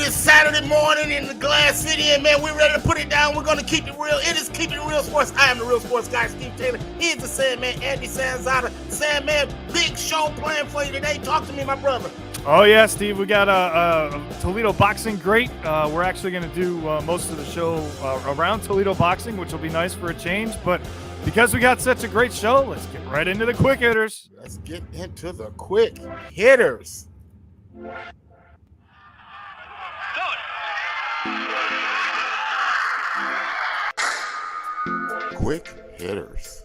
It's Saturday morning in the Glass City, and man, we're ready to put it down. We're going to keep it real. It is Keep It Real Sports. I am the Real Sports Guy, Steve Taylor. He's the Sandman, Andy Sanzada. Sandman, big show planned for you today. Talk to me, my brother. Oh, yeah, Steve. We got a Toledo Boxing Great. We're actually going to do most of the show around Toledo Boxing, which will be nice for a change. But because we got such a great show, let's get right into the quick hitters. Let's get into the quick hitters. Quick hitters.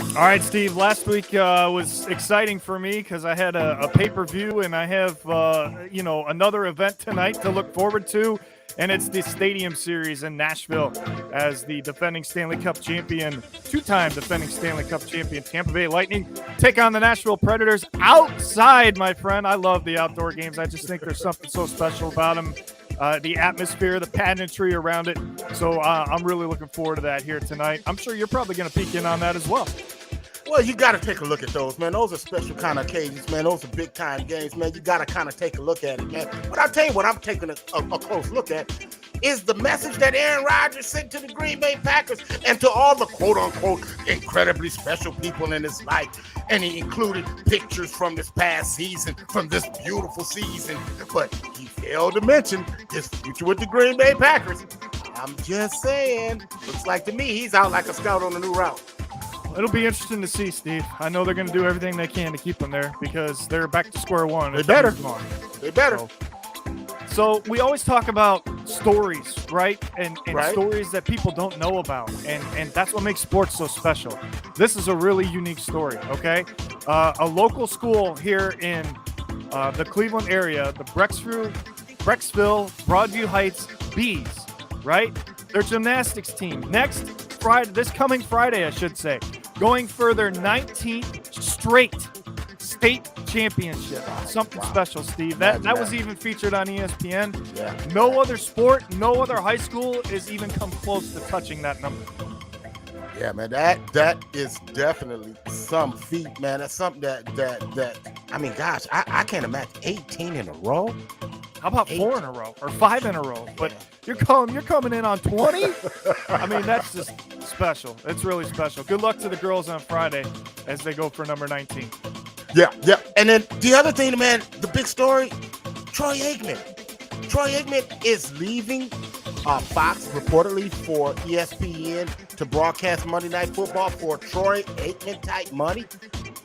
All right, Steve. Last week was exciting for me because I had a pay-per-view, and I have another event tonight to look forward to, and it's the Stadium Series in Nashville as the defending Stanley Cup champion, two-time defending Stanley Cup champion Tampa Bay Lightning take on the Nashville Predators outside, my friend. I love the outdoor games. I just think there's something so special about them. The atmosphere, the pageantry around it. So I'm really looking forward to that here tonight. I'm sure you're probably going to peek in on that as well. Well, you got to take a look at those, man. Those are special kind of occasions, man. Those are big-time games, man. You got to kind of take a look at it, man. But I'll tell you what I'm taking a close look at is the message that Aaron Rodgers sent to the Green Bay Packers and to all the quote-unquote incredibly special people in his life. And he included pictures from this past season, from this beautiful season. But he failed to mention his future with the Green Bay Packers. I'm just saying, looks like to me he's out like a scout on a new route. It'll be interesting to see, Steve. I know they're going to do everything they can to keep them there because they're back to square one. They better. They better. So we always talk about stories, right? And right. Stories that people don't know about. And that's what makes sports so special. This is a really unique story, okay? A local school here in the Cleveland area, the Brecksville, Broadview Heights Bees, right? Their gymnastics team. This coming Friday, I should say, going for their 19th straight state championship. Something special, Steve. That was even featured on ESPN. Yeah. No other sport, no other high school has even come close to touching that number. Yeah, man, that is definitely some feat, man. That's something that I mean, gosh, I can't imagine 18 in a row. How about 4 in a row or 5 in a row? But you're coming in on 20? I mean, that's just special. It's really special. Good luck to the girls on Friday as they go for number 19. Yeah. And then the other thing, man, the big story, Troy Aikman. Troy Aikman is leaving Fox reportedly for ESPN to broadcast Monday Night Football for Troy Aikman type money.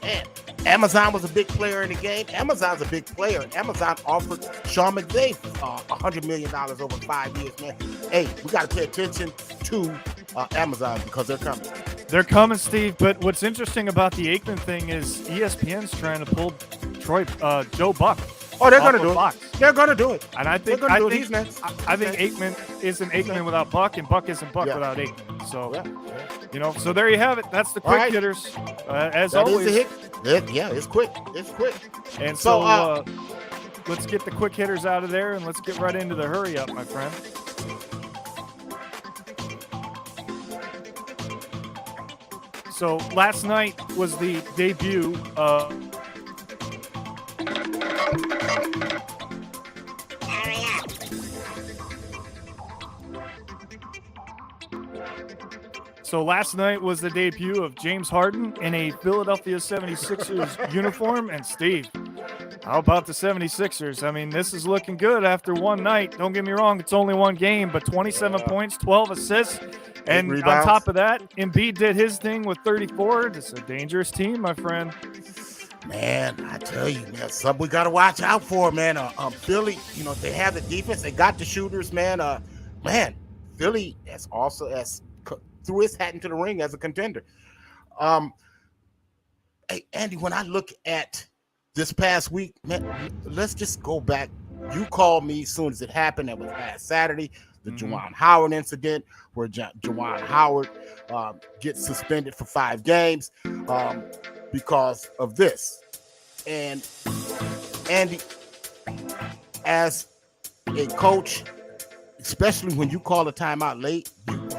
Man, Amazon was a big player in the game. Amazon's a big player. Amazon offered Sean McVay $100 million over 5 years, man. Hey, we got to pay attention to Amazon because they're coming. They're coming, Steve. But what's interesting about the Aikman thing is ESPN's trying to pull Joe Buck. Oh, they're going to do Fox. it. They're going to do it. And I think he's next. I think Aikman isn't Aikman without Buck, and Buck isn't Buck without Aikman. So, so there you have it. That's the quick hitters. As that always, is a hit. It's quick. It's quick. And so let's get the quick hitters out of there, and let's get right into the hurry up, my friend. So last night was the debut of James Harden in a Philadelphia 76ers uniform. And Steve, how about the 76ers? I mean, this is looking good after one night. Don't get me wrong, it's only one game, but 27 points, 12 assists. And on top of that, Embiid did his thing with 34. It's a dangerous team, my friend. Man, I tell you, man, something we got to watch out for, man. Philly, they have the defense. They got the shooters, man. Philly threw his hat into the ring as a contender. Hey, Andy, when I look at this past week, man, let's just go back. You called me as soon as it happened. That was last Saturday. The Juwan Howard incident where Juwan Howard gets suspended for 5 games because of this. And Andy, as a coach, especially when you call a timeout late,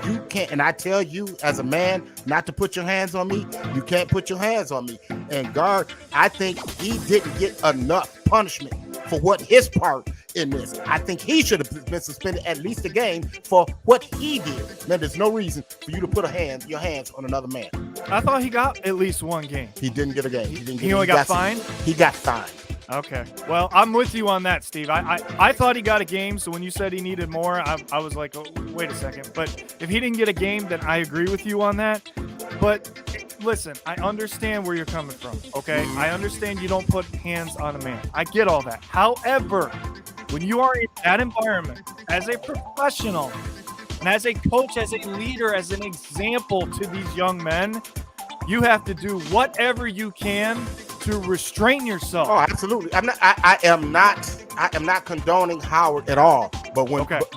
you can't, and I tell you as a man not to put your hands on me, you can't put your hands on me. And guard, I think he didn't get enough punishment for what his part in this. I think he should have been suspended at least a game for what he did. Man, there's no reason for you to put your hands on another man. I thought he got at least one game. He didn't get a game. He only got fined? He got fined. Okay. Well, I'm with you on that, Steve. I thought he got a game, so when you said he needed more, I was like, oh, wait a second. But if he didn't get a game, then I agree with you on that. But listen, I understand where you're coming from, okay? I understand you don't put hands on a man. I get all that. However, when you are in that environment, as a professional, and as a coach, as a leader, as an example to these young men, you have to do whatever you can to restrain yourself. Oh, absolutely. I am not condoning Howard at all. But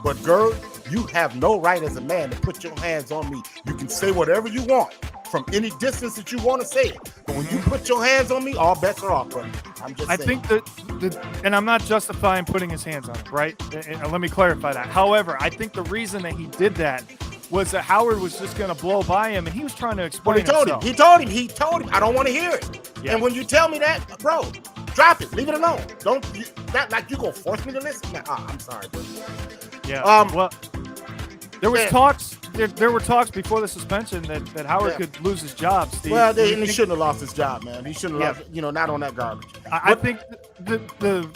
but Gerd, you have no right as a man to put your hands on me. You can say whatever you want from any distance that you want to say it. But when you put your hands on me, all bets are off, buddy. I'm just saying. I think that and I'm not justifying putting his hands on him, right? And let me clarify that. However, I think the reason that he did that was that Howard was just going to blow by him, and he was trying to explain himself. He told him, I don't want to hear it. Yeah. And when you tell me that, bro, drop it. Leave it alone. Not like you going to force me to listen. I'm sorry, bro. Yeah. Well, there was talks. There were talks before the suspension that Howard could lose his job, Steve. Well, he shouldn't have lost his job, man. He shouldn't have lost, not on that garbage. I think the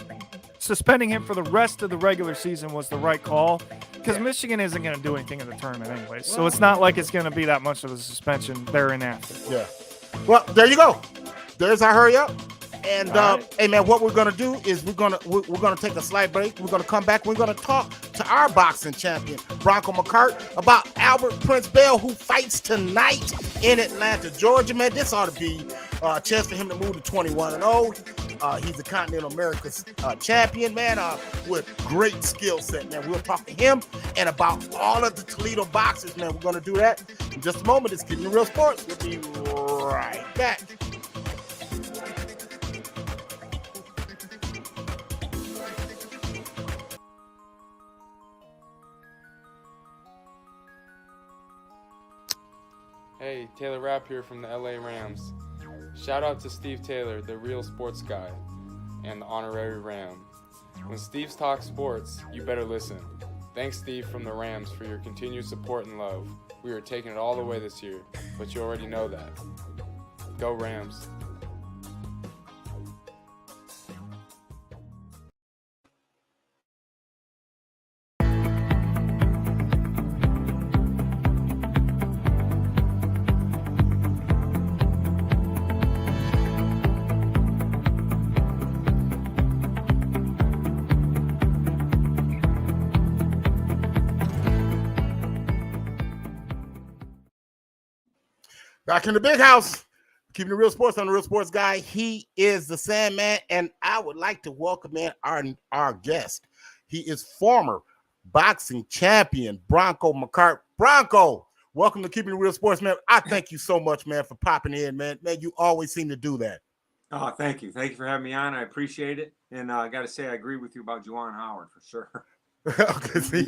suspending him for the rest of the regular season was the right call. Because Michigan isn't going to do anything in the tournament anyway, so it's not like it's going to be that much of a suspension thereafter. Yeah. Well, there you go. There's our hurry up. And hey, man, what we're gonna do is we're gonna take a slight break. We're gonna come back. We're gonna talk to our boxing champion Bronco McCart about Albert Prince Bell, who fights tonight in Atlanta, Georgia. Man, this ought to be a chance for him to move to 21-0. He's a Continental America's champion, man, with great skill set, man. We'll talk to him and about all of the Toledo boxers, man. We're going to do that in just a moment. It's Keeping It Real Sports. We'll be right back. Hey, Taylor Rapp here from the LA Rams. Shout out to Steve Taylor, the real sports guy, and the honorary Ram. When Steve talks sports, you better listen. Thanks, Steve from the Rams, for your continued support and love. We are taking it all the way this year, but you already know that. Go Rams. Back in the big house, Keeping It Real Sports on the Real Sports Guy. He is the Sandman, and I would like to welcome in our guest. He is former boxing champion Bronco McCart. Bronco, welcome to Keeping It Real Sports, man. I thank you so much, man, for popping in, man. Man, you always seem to do that. Oh, thank you. Thank you for having me on. I appreciate it. And I got to say, I agree with you about Juwan Howard for sure. Okay, see,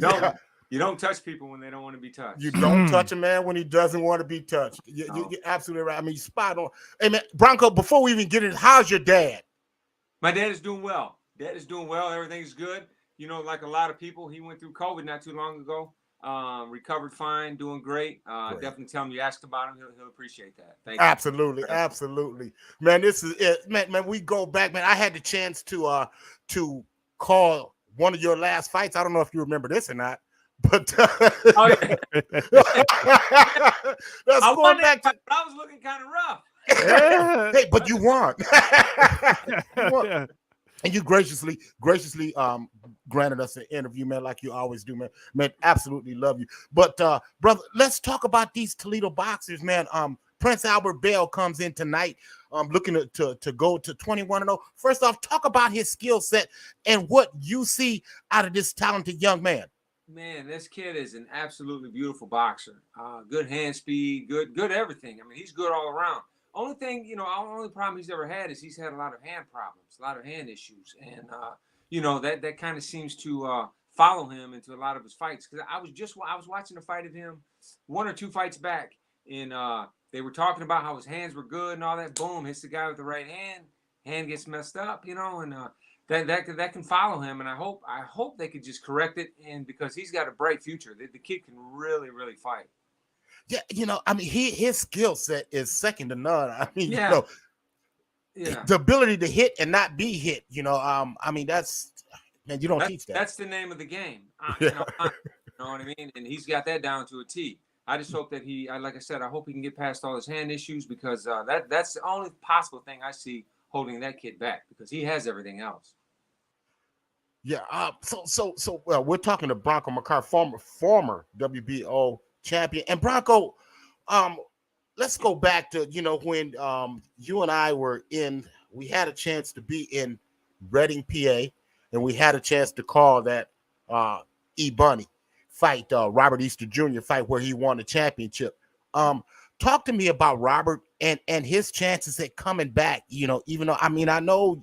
You don't touch people when they don't want to be touched. You don't touch a man when he doesn't want to be touched. You're absolutely right. I mean, you're spot on. Hey, man, Bronco, before we even get in, how's your dad? My dad is doing well. Dad is doing well. Everything's good. You know, like a lot of people, he went through COVID not too long ago. Recovered fine, doing great. Definitely tell him you asked about him. He'll appreciate that. Thank you. Absolutely. Man, this is it. Man, we go back, man. I had the chance to call one of your last fights. I don't know if you remember this or not. But oh, yeah. That's going back to. I was looking kind of rough. Hey, but you won. And you graciously granted us an interview, man, like you always do, man. Man, absolutely love you. But brother, let's talk about these Toledo boxers, man. Prince Albert Bell comes in tonight, looking to go to 21-0. First off, talk about his skill set and what you see out of this talented young man. Man, this kid is an absolutely beautiful boxer. Good hand speed, good everything. I mean, he's good all around. Only thing, only problem he's ever had is he's had a lot of hand problems, a lot of hand issues. And, that kind of seems to follow him into a lot of his fights. Because I was watching a fight of him 1 or 2 fights back. And they were talking about how his hands were good and all that. Boom, hits the guy with the right hand. Hand gets messed up, and that can follow him, and I hope they could just correct it, and because he's got a bright future. The kid can really fight. Yeah, I mean, his skill set is second to none. I mean, Yeah. the ability to hit and not be hit. I mean, you don't teach that. That's the name of the game. You know what I mean? And he's got that down to a T. I just hope that like I said, I hope he can get past all his hand issues, because that's the only possible thing I see holding that kid back, because he has everything else. Yeah. So we're talking to Bronco McCarr, former WBO champion, and Bronco. Let's go back to when you and I we had a chance to be in Reading, PA, and we had a chance to call that E Bunny fight, Robert Easter Jr. fight, where he won the championship. Talk to me about Robert and his chances at coming back. Even though, I mean, I know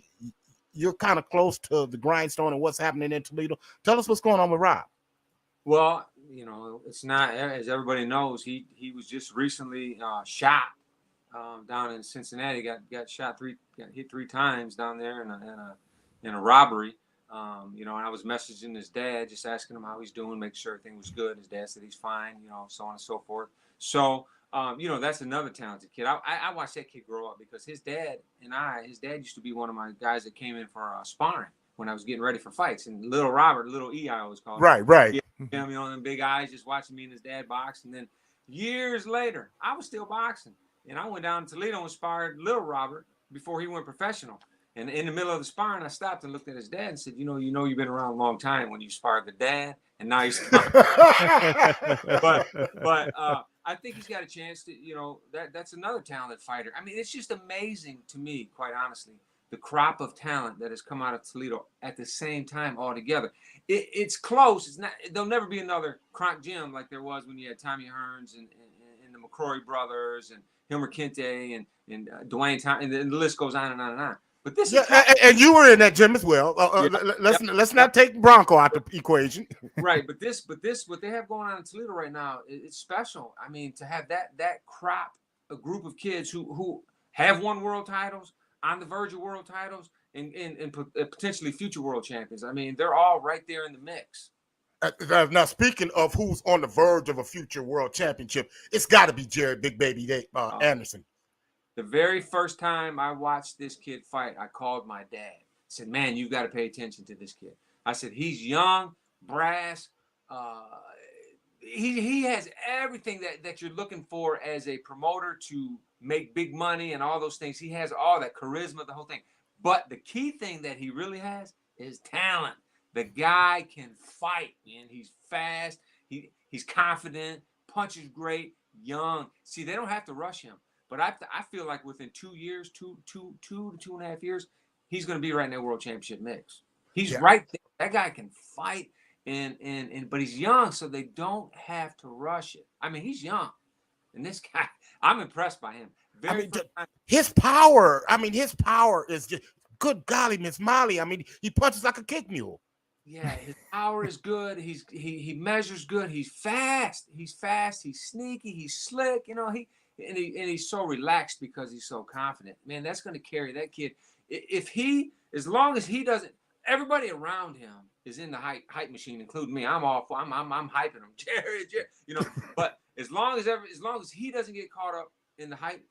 you're kind of close to the grindstone and what's happening in Toledo. Tell us what's going on with Rob. Well, it's not, as everybody knows, he was just recently shot down in Cincinnati. Got hit 3 times down there in a robbery. And I was messaging his dad, just asking him how he's doing, make sure everything was good. His dad said he's fine, so on and so forth. So, that's another talented kid. I watched that kid grow up, because his dad used to be one of my guys that came in for sparring when I was getting ready for fights. And little Robert, little E, I always call him. Right. Yeah, them big eyes, just watching me and his dad box. And then years later, I was still boxing. And I went down to Toledo and sparred little Robert before he went professional. And in the middle of the sparring, I stopped and looked at his dad and said, you've been around a long time when you sparred the dad, and now you're sparring. but I think he's got a chance to, that's another talented fighter. I mean, it's just amazing to me, quite honestly, the crop of talent that has come out of Toledo at the same time all together. It's close. It's not. There'll never be another Kronk Gym like there was when you had Tommy Hearns and the McCrory brothers and Hilmer Kinte and Dwayne Thompson, and the list goes on and on and on. But this is and you were in that gym as well. Let's not take Bronco out the equation. Right, but what they have going on in Toledo right now, it's special. I mean, to have that crop, a group of kids who have won world titles, on the verge of world titles, and potentially future world champions. I mean, they're all right there in the mix. Now, speaking of who's on the verge of a future world championship, it's got to be Jared Big Baby Anderson. The very first time I watched this kid fight, I called my dad. I said, man, you've got to pay attention to this kid. I said, he's young, brass. He has everything that you're looking for as a promoter to make big money and all those things. He has all that charisma, the whole thing. But the key thing that he really has is talent. The guy can fight, man. He's fast. He's confident, punches great, young. See, they don't have to rush him. But I feel like within 2 years, two to 2.5 years, he's going to be right in that world championship mix. He's right there. That guy can fight, but he's young, so they don't have to rush it. I mean, he's young, and this guy, I'm impressed by him. His power. I mean, his power is just good. Golly, Miss Molly. I mean, he punches like a kick mule. Yeah, his power is good. He measures good. He's fast. He's sneaky. He's slick. And he's so relaxed because he's so confident. Man, that's going to carry that kid. As long as he doesn't, everybody around him is in the hype machine, including me. I'm hyping him, Jared. But as long as he doesn't get caught up in the hype,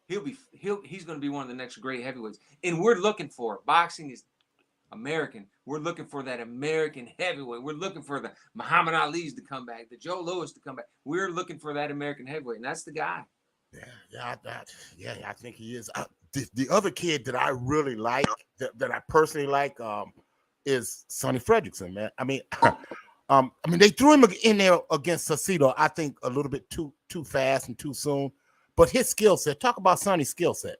he's going to be one of the next great heavyweights. And we're looking for it. Boxing is American. We're looking for that American heavyweight. We're looking for the Muhammad Ali's to come back, the Joe Louis to come back. We're looking for that American heavyweight, and that's the guy. I think he is. The other kid that I really like, that I personally like, is Sonny Fredrickson, man. I mean, they threw him in there against Saucedo, I think a little bit too fast and too soon. But his skill set, talk about Sonny's skill set.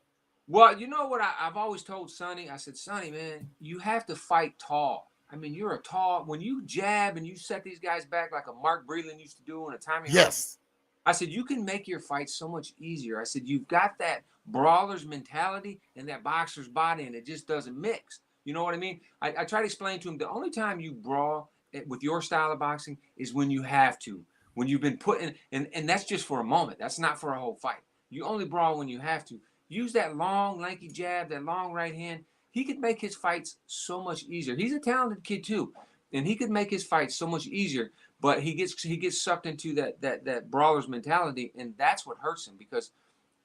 Well, you know what I've always told Sonny? I said, Sonny, man, you have to fight tall. I mean, you're a tall, when you jab and you set these guys back like a Mark Breland used to do and a Tommy Yes. I said, you can make your fight so much easier. I said, you've got that brawler's mentality and that boxer's body, and it just doesn't mix. You know what I mean? I try to explain to him, the only time you brawl with your style of boxing is when you have to, when you've been put in, and that's just for a moment. That's not for a whole fight. You only brawl when you have to. Use that long, lanky jab, that long right hand. he could make his fights so much easier. He's a talented kid too, and he could make his fights so much easier. But he gets sucked into that brawler's mentality, and that's what hurts him, because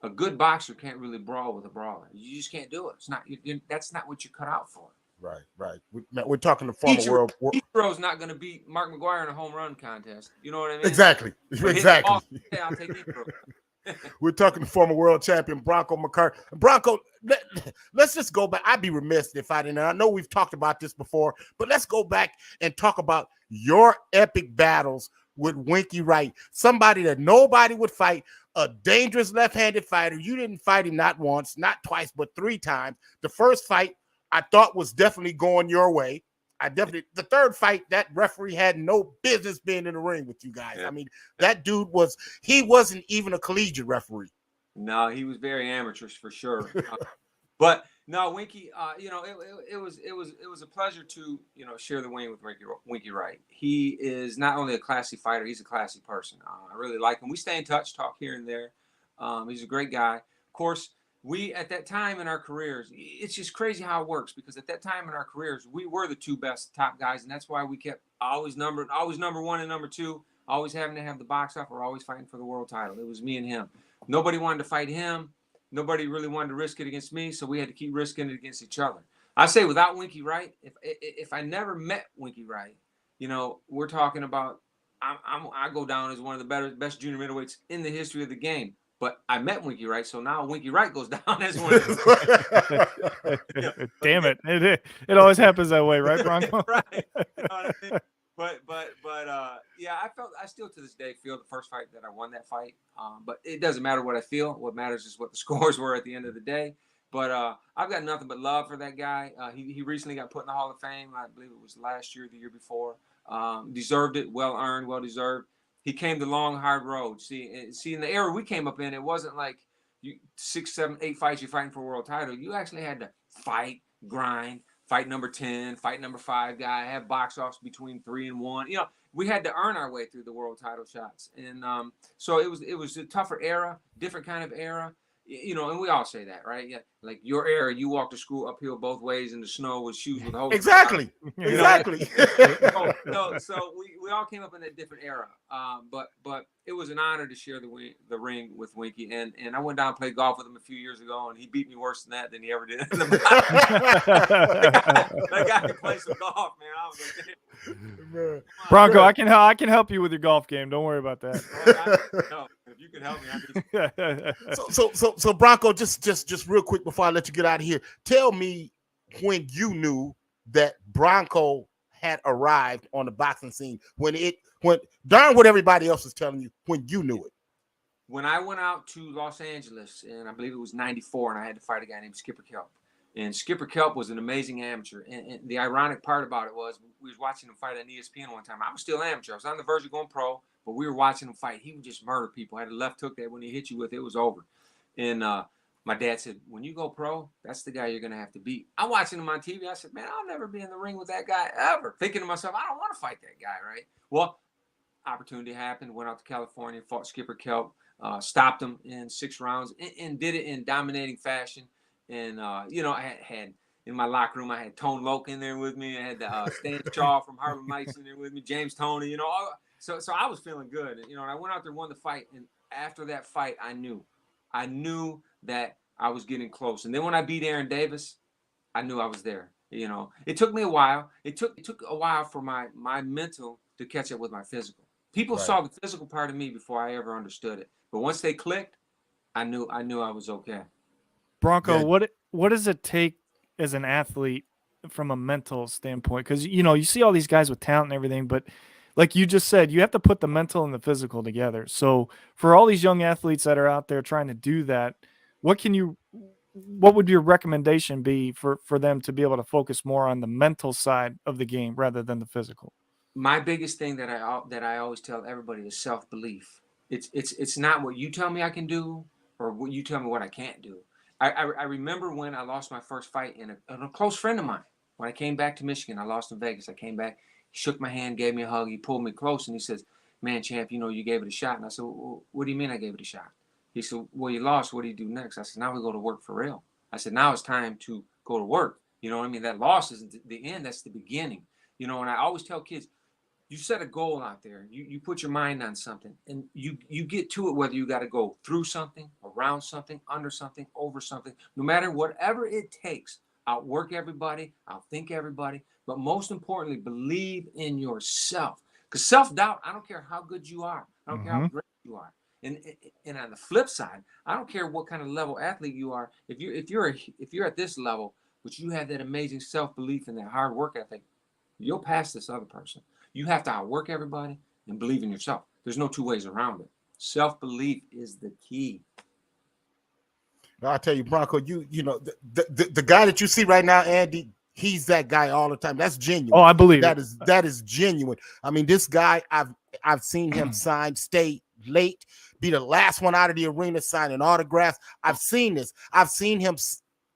a good boxer can't really brawl with a brawler. You just can't do it. It's not. That's not what you cut out for. Right. We're talking the former world. Ichiro's not going to beat Mark McGuire in a home run contest. You know what I mean? Exactly. Yeah, I'll take Ichiro. We're talking the former world champion Bronco McCarthy. Bronco, let's just go back. I'd be remiss if I didn't. I know we've talked about this before, but let's go back and talk about your epic battles with Winky Wright, somebody that nobody would fight, a dangerous left-handed fighter. You didn't fight him not once, not twice, but 3 times. The first fight I thought was definitely going your way. The third fight, that referee had no business being in the ring with you guys. Yeah. I mean, that dude wasn't even a collegiate referee. No, he was very amateurish for sure. But no, Winky, it was a pleasure to, share the wing with Winky Wright. He is not only a classy fighter, he's a classy person. I really like him. We stay in touch, talk here and there. He's a great guy. Of course, we, at that time in our careers, it's just crazy how it works, because at that time in our careers, we were the 2 best top guys, and that's why we kept always number 1 and number 2, always having to have the box off, or always fighting for the world title. It was me and him. Nobody wanted to fight him. Nobody really wanted to risk it against me, so we had to keep risking it against each other. I say, without Winky Wright, if I never met Winky Wright, we're talking about I go down as one of the best junior middleweights in the history of the game. But I met Winky Wright, so now Winky Wright goes down as one of the Damn it. It always happens that way, right, Bronco? Right. You know what I mean? But yeah, I still to this day feel the first fight that I won that fight. But it doesn't matter what I feel. What matters is what the scores were at the end of the day. But I've got nothing but love for that guy. He recently got put in the Hall of Fame. I believe it was last year, the year before. Deserved it, well earned, well deserved. He came the long, hard road. See, in the era we came up in, it wasn't like 6, 7, 8 fights you're fighting for a world title. You actually had to fight, grind, fight number 10, fight number 5 guy, have box offs between 3 and 1. We had to earn our way through the world title shots. And so it was a tougher era, different kind of era. And we all say that, right? Yeah, like your era, you walked to school uphill both ways in the snow with shoes with holes. Exactly. So we all came up in that different era. But it was an honor to share the ring with Winky, and I went down and played golf with him a few years ago, and he beat me worse than he ever did. That guy can play some golf, man. I was like, man. Bronco, I can help you with your golf game. Don't worry about that. No, if you can help me, So Bronco, just real quick before I let you get out of here, tell me when you knew that Bronco had arrived on the boxing scene, when darn what everybody else was telling you, when you knew it. When I went out to Los Angeles, and I believe it was '94, and I had to fight a guy named Skipper Kelp. And Skipper Kelp was an amazing amateur. And the ironic part about it was we was watching him fight on ESPN one time. I was still amateur. I was on the verge of going pro, but we were watching him fight. He would just murder people. Had a left hook that when he hit you with, it was over. And my dad said, when you go pro, that's the guy you're going to have to beat. I'm watching him on TV. I said, man, I'll never be in the ring with that guy ever. Thinking to myself, I don't want to fight that guy, right? Well, opportunity happened. Went out to California, fought Skipper Kelp, stopped him in 6 rounds, and did it in dominating fashion. And, I had in my locker room, I had Tone Loc in there with me. I had Stan Shaw from Harlem Nights in there with me, James Toney, So I was feeling good. And I went out there, won the fight. And after that fight, I knew that I was getting close. And then when I beat Aaron Davis, I knew I was there. It took me a while. It took a while for my mental to catch up with my physical. People saw the physical part of me before I ever understood it. But once they clicked, I knew I was okay. Bronco, what does it take as an athlete from a mental standpoint? Because, you see all these guys with talent and everything, but like you just said, you have to put the mental and the physical together. So for all these young athletes that are out there trying to do that, what would your recommendation be for them to be able to focus more on the mental side of the game rather than the physical? My biggest thing that I always tell everybody is self-belief. It's not what you tell me I can do or what you tell me what I can't do. I remember when I lost my first fight in a close friend of mine. When I came back to Michigan, I lost in Vegas. I came back, he shook my hand, gave me a hug. He pulled me close and he says, man, champ, you gave it a shot. And I said, well, what do you mean I gave it a shot? He said, well, you lost. What do you do next? I said, now we go to work for real. I said, now it's time to go to work. You know what I mean? That loss isn't the end. That's the beginning. You know, and I always tell kids, you set a goal out there. You put your mind on something, and you get to it, whether you got to go through something, around something, under something, over something, no matter whatever it takes. Outwork everybody, outthink everybody, but most importantly, believe in yourself. Because self-doubt, I don't care how good you are. I don't care how great you are. And on the flip side, I don't care what kind of level athlete you are. If you're at this level, but you have that amazing self-belief and that hard work ethic, you'll pass this other person. You have to outwork everybody and believe in yourself. There's no two ways around it. Self-belief is the key. I'll tell you, Bronco, you know, the guy that you see right now, Andy, he's that guy all the time. That's genuine. Oh, I believe that is genuine. I mean, this guy, I've seen him sign, stay late, be the last one out of the arena signing autographs. I've seen this. I've seen him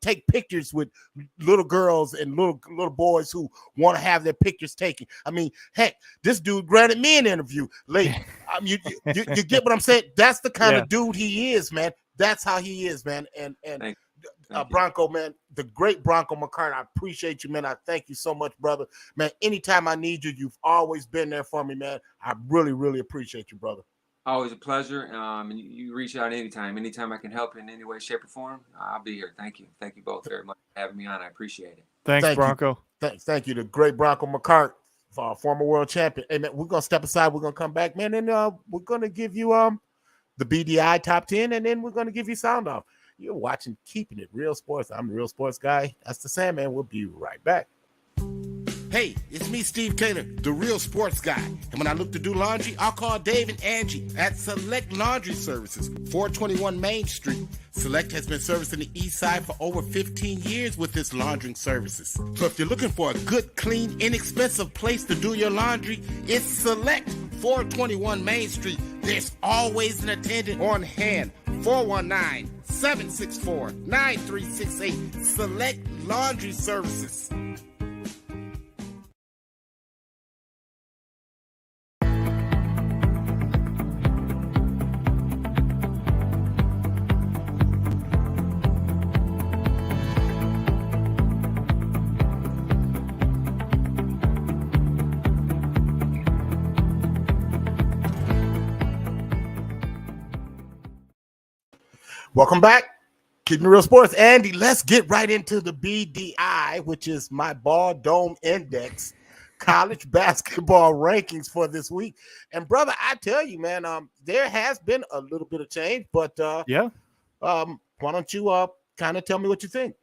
take pictures with little girls and little boys who want to have their pictures taken. I mean, heck, this dude granted me an interview late. I mean, you get what I'm saying? That's the kind of dude he is, man. That's how he is, man. And Thank Bronco, man, the great Bronco McCartney, I appreciate you, man. I thank you so much, brother. Man, anytime I need you, you've always been there for me, man. I really, really appreciate you, brother. Always a pleasure. And you reach out anytime. Anytime I can help in any way, shape, or form, I'll be here. Thank you. Thank you both very much for having me on. I appreciate it. Thanks, Bronco. Thank you, the great Bronco McCartney, former world champion. Hey, man, we're going to step aside. We're going to come back, man, and we're going to give you the BDI top 10, and then we're going to give you sound off. You're watching Keeping It Real Sports. I'm the Real Sports Guy. That's the Sandman. We'll be right back. Hey, it's me, Steve Taylor, the Real Sports Guy. And when I look to do laundry, I'll call Dave and Angie at Select Laundry Services, 421 Main Street. Select has been servicing the East Side for over 15 years with its laundering services. So if you're looking for a good, clean, inexpensive place to do your laundry, it's Select, 421 Main Street. There's always an attendant on hand. 419-764-9368. Select Laundry Services. Welcome back. Keeping Real Sports. Andy, let's get right into the BDI, which is my Ball Dome Index college basketball rankings for this week. And brother, I tell you, man, there has been a little bit of change, but why don't you kind of tell me what you think?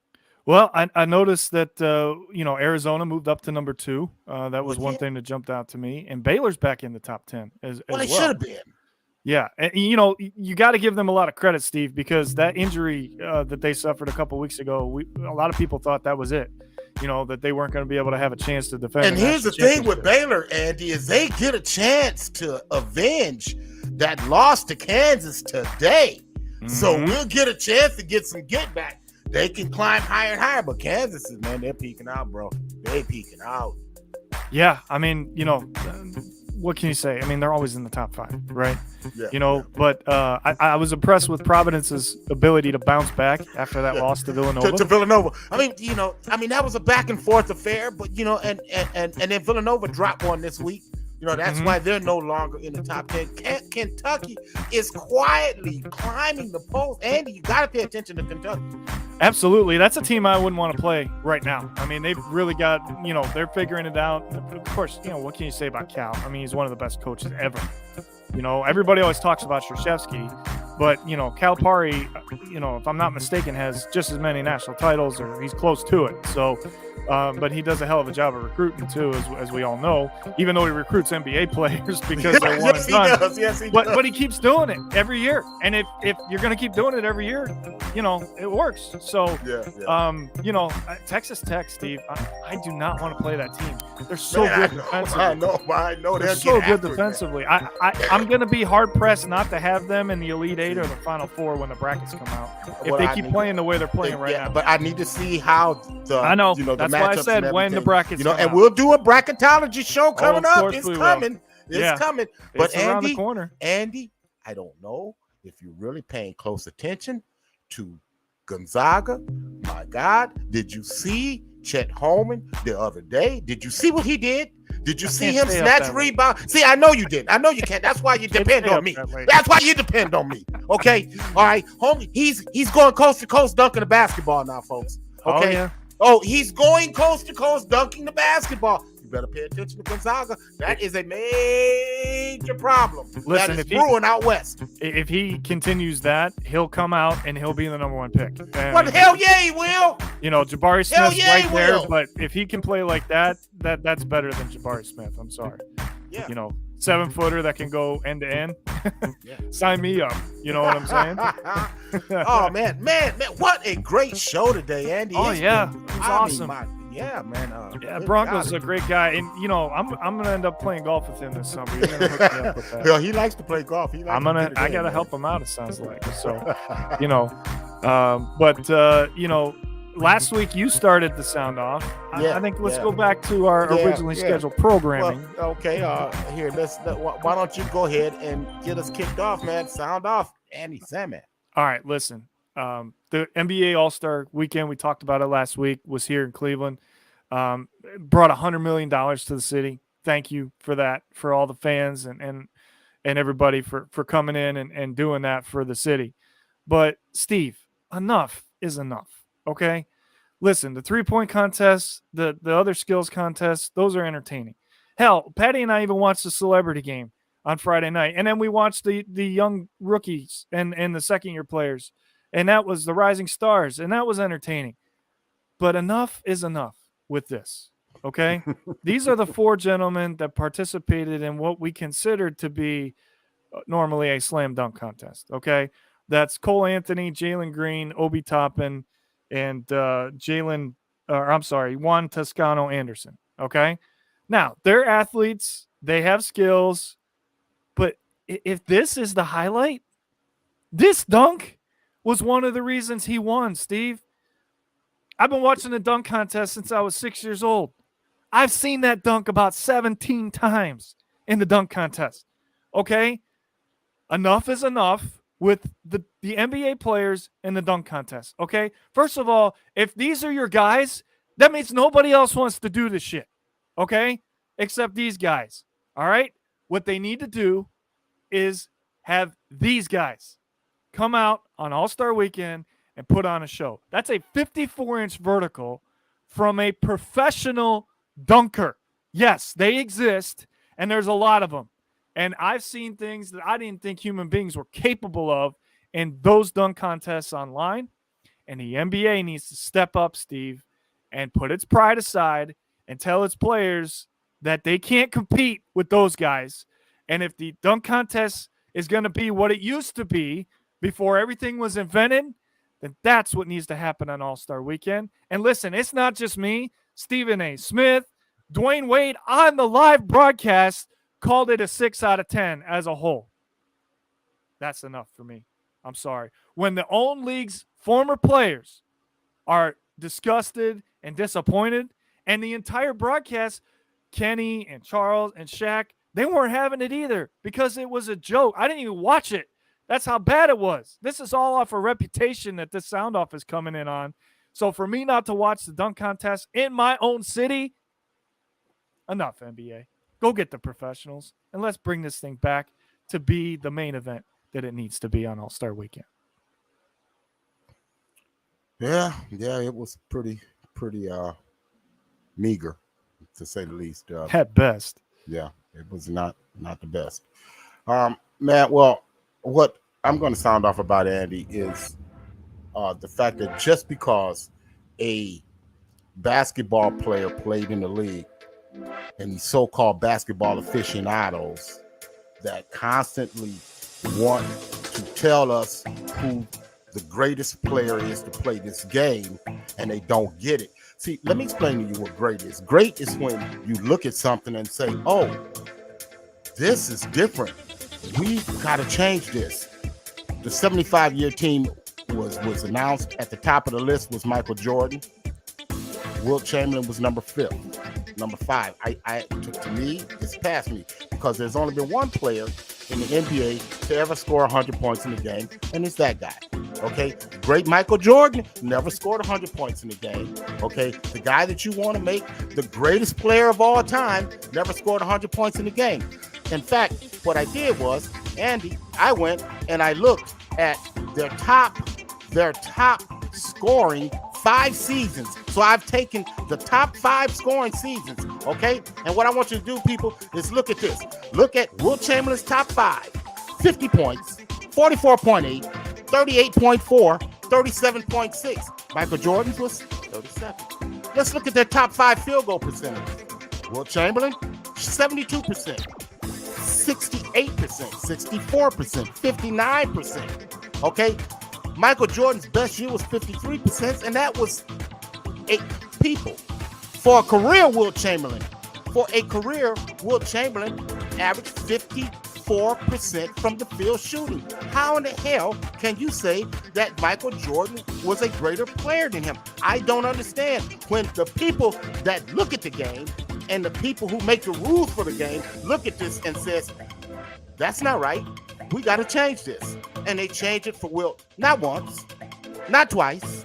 Well, I noticed that Arizona moved up to number 2. That was one thing that jumped out to me, and Baylor's back in the top 10 as well. They should have been. Yeah, and you got to give them a lot of credit, Steve, because that injury that they suffered a couple weeks ago, a lot of people thought that was it. That they weren't going to be able to have a chance to defend. And here's the thing with Baylor, Andy, is they get a chance to avenge that loss to Kansas today. Mm-hmm. So we'll get a chance to get some get back. They can climb higher and higher, but Kansas is, man, they're peaking out, bro. They're peaking out. Yeah, I mean, what can you say? I mean, they're always in the top 5, right? Yeah. But I was impressed with Providence's ability to bounce back after that loss to Villanova. To Villanova. I mean, that was a back and forth affair, but and then Villanova dropped one this week. That's why they're no longer in the top 10. Kentucky is quietly climbing the polls. Andy, you got to pay attention to Kentucky. Absolutely. That's a team I wouldn't want to play right now. I mean, they've really got, they're figuring it out. Of course, what can you say about Cal? I mean, he's one of the best coaches ever. Everybody always talks about Krzyzewski, but, Calipari, if I'm not mistaken, has just as many national titles, or he's close to it. So, but he does a hell of a job of recruiting too, as we all know, even though he recruits NBA players because they're one and done. Yes, he does. But he keeps doing it every year. And if you're going to keep doing it every year, it works. So, Texas Tech, Steve, I do not want to play that team. They're so good defensively. I know. They're so good defensively. I'm going to be hard-pressed not to have them in the Elite Eight or the Final Four when the brackets come out. If they keep playing the way they're playing right now. But I need to see how I know. That's why I said when the brackets come and out. We'll do a bracketology show coming up. It's coming. It's coming. But it's around the corner. Andy, I don't know if you're really paying close attention to Gonzaga. My God, did you see Chet Holmgren the other day. Did you see what he did? Did you see can't him stay up snatch that late. rebound? See, I know you did. I know you can't. That's why you depend stay on up me. that late. That's why you depend on me. Okay. All right. Homie, he's going coast to coast dunking the basketball now, folks. Okay. Oh, yeah. Oh, he's going coast to coast dunking the basketball. You better pay attention to Gonzaga. That is a major problem. Listen, that if is he- brewing out west. If he continues that, he'll come out and he'll be the number 1 pick. And, Well, hell yeah, he will. you know, Jabari Hell Smith's yeah, right he there, will. but if he can play like that's better than Jabari Smith. I'm sorry. Yeah. You know, 7-footer that can go end to end. Yeah. Sign me up. You know what I'm saying? Oh man, what a great show today, Andy. Oh, It's yeah. been- It was I mean, awesome. yeah, man. Yeah, good Bronco's God. a great guy, and you know, I'm gonna end up playing golf with him this summer. You're gonna hook me up with that. Yeah, he likes to play golf. He likes I to get it in, gotta man. help him out. It sounds like so. You know, you know, last week you started the sound off. Yeah, I think let's yeah. go back to our Yeah, originally yeah. scheduled programming. Well, okay. Here, why don't you go ahead and get us kicked off, man? Sound off, Andy Sandman. All right, listen. The NBA All-Star Weekend, we talked about it last week, was here in Cleveland. Brought $100 million to the city. Thank you for that, for all the fans and everybody for coming in and doing that for the city. But Steve, enough is enough. Okay, listen, the 3-point contest, the other skills contests, those are entertaining. Hell, Patty and I even watched the celebrity game on Friday night, and then we watched the young rookies and the second-year players, and that was the rising stars, and that was entertaining. But enough is enough with this. Okay, these are the 4 gentlemen that participated in what we considered to be normally a slam dunk contest. Okay, that's Cole Anthony, Jalen Green, Obi Toppin, and Juan Toscano Anderson. Okay, now they're athletes, they have skills, but if this is the highlight, this dunk was one of the reasons he won. Steve, I've been watching the dunk contest since I was 6 years old. I've seen that dunk about 17 times in the dunk contest. Okay? Enough is enough with the NBA players in the dunk contest. Okay? First of all, if these are your guys, that means nobody else wants to do this shit. Okay? Except these guys. All right? What they need to do is have these guys come out on All-Star Weekend and put on a show. That's a 54-inch vertical from a professional dunker. Yes, they exist, and there's a lot of them. And I've seen things that I didn't think human beings were capable of in those dunk contests online. And the NBA needs to step up, Steve, and put its pride aside and tell its players that they can't compete with those guys. And if the dunk contest is going to be what it used to be before everything was invented, then that's what needs to happen on All-Star Weekend. And listen, it's not just me. Stephen A. Smith, Dwayne Wade on the live broadcast called it a 6 out of 10 as a whole. That's enough for me. I'm sorry. When the own league's former players are disgusted and disappointed, and the entire broadcast, Kenny and Charles and Shaq, they weren't having it either because it was a joke. I didn't even watch it. That's how bad it was. This is all off a reputation that this sound off is coming in on. So for me not to watch the dunk contest in my own city, enough, NBA. Go get the professionals, and let's bring this thing back to be the main event that it needs to be on All-Star Weekend. Yeah, it was pretty meager, to say the least. At best. Yeah, it was not the best. Man, well, what I'm going to sound off about, Andy, is the fact that just because a basketball player played in the league and these so-called basketball aficionados that constantly want to tell us who the greatest player is to play this game, and they don't get it. See, let me explain to you what great is. Great is when you look at something and say, oh, this is different. We got to change this. The 75-year team was announced. At the top of the list was Michael Jordan. Wilt Chamberlain was number 5. To me, it's past me because there's only been one player in the NBA to ever score 100 points in the game, and it's that guy. Okay, great Michael Jordan never scored 100 points in a game. Okay, the guy that you want to make the greatest player of all time never scored 100 points in a game. In fact, what I did was, Andy, I went and I looked at their top scoring 5 seasons. So I've taken the top 5 scoring seasons, okay? And what I want you to do, people, is look at this. Look at Wilt Chamberlain's top 5. 50 points, 44.8, 38.4, 37.6. Michael Jordan's was 37. Let's look at their top 5 field goal percentage. Wilt Chamberlain, 72%, 68%, 64%, 59%. Okay? Michael Jordan's best year was 53%, and that was 8 people. For a career, Wilt Chamberlain averaged 54% from the field shooting. How in the hell can you say that Michael Jordan was a greater player than him? I don't understand. When the people that look at the game and the people who make the rules for the game look at this and says, that's not right. We got to change this. And they change it for Wilt. Not once, not twice,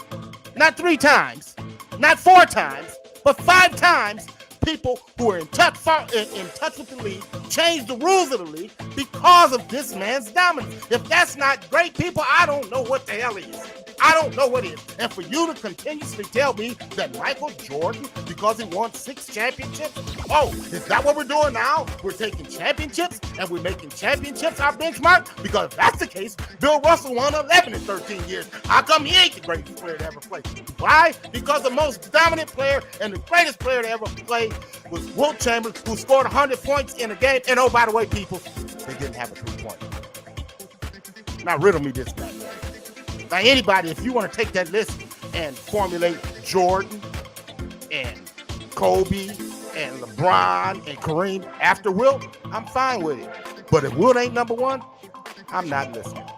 not 3 times, not 4 times, but 5 times. People who are in touch with the league change the rules of the league because of this man's dominance. If that's not great, people, I don't know what the hell it is. I don't know what it is. And for you to continuously tell me that Michael Jordan, because he won 6 championships, oh, is that what we're doing now? We're taking championships and we're making championships our benchmark? Because if that's the case, Bill Russell won 11 in 13 years. How come he ain't the greatest player to ever play? Why? Because the most dominant player and the greatest player to ever play was Wilt Chamberlain, who scored 100 points in a game. And oh, by the way, people, they didn't have a 3-pointer. Now riddle me this guy. Now, anybody, if you want to take that list and formulate Jordan and Kobe and LeBron and Kareem after Wilt, I'm fine with it. But if Wilt ain't number 1, I'm not listening.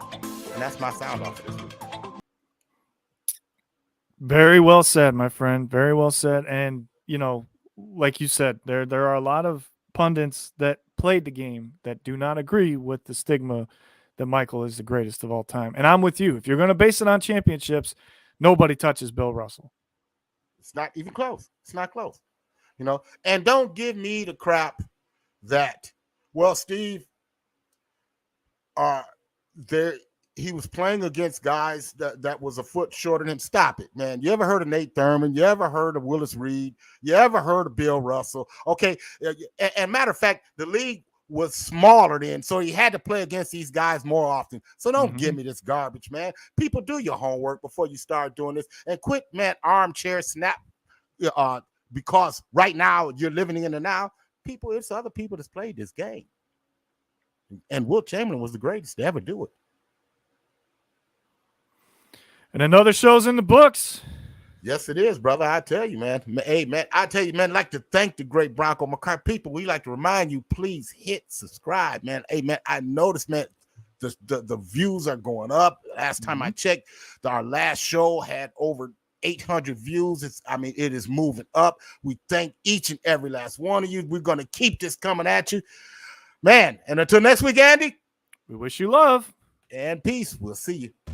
And that's my sound off for this week. Very well said, my friend. Very well said. And, you know, like you said, there are a lot of pundits that played the game that do not agree with the stigma that Michael is the greatest of all time. And I'm with you. If you're going to base it on championships, nobody touches Bill Russell. It's not even close. It's not close. You know, and don't give me the crap that, well, Steve, he was playing against guys that was a foot shorter than him. Stop it, man. You ever heard of Nate Thurman? You ever heard of Willis Reed? You ever heard of Bill Russell? Okay. And matter of fact, the league was smaller then, so he had to play against these guys more often. So don't give me this garbage, man. People, do your homework before you start doing this, and quit, man, armchair snap, because right now you're living in the now. People, it's other people that's played this game, and Wilt Chamberlain was the greatest to ever do it. And another show's in the books. Yes, it is, brother. I tell you, man. Hey, man, I tell you, man, I'd like to thank the great Bronco McCarthy. People, we like to remind you, please hit subscribe, man. Hey, man, I noticed, man, the views are going up. Last time I checked, our last show had over 800 views. It is moving up. We thank each and every last one of you. We're going to keep this coming at you, man. And until next week, Andy, we wish you love and peace. We'll see you.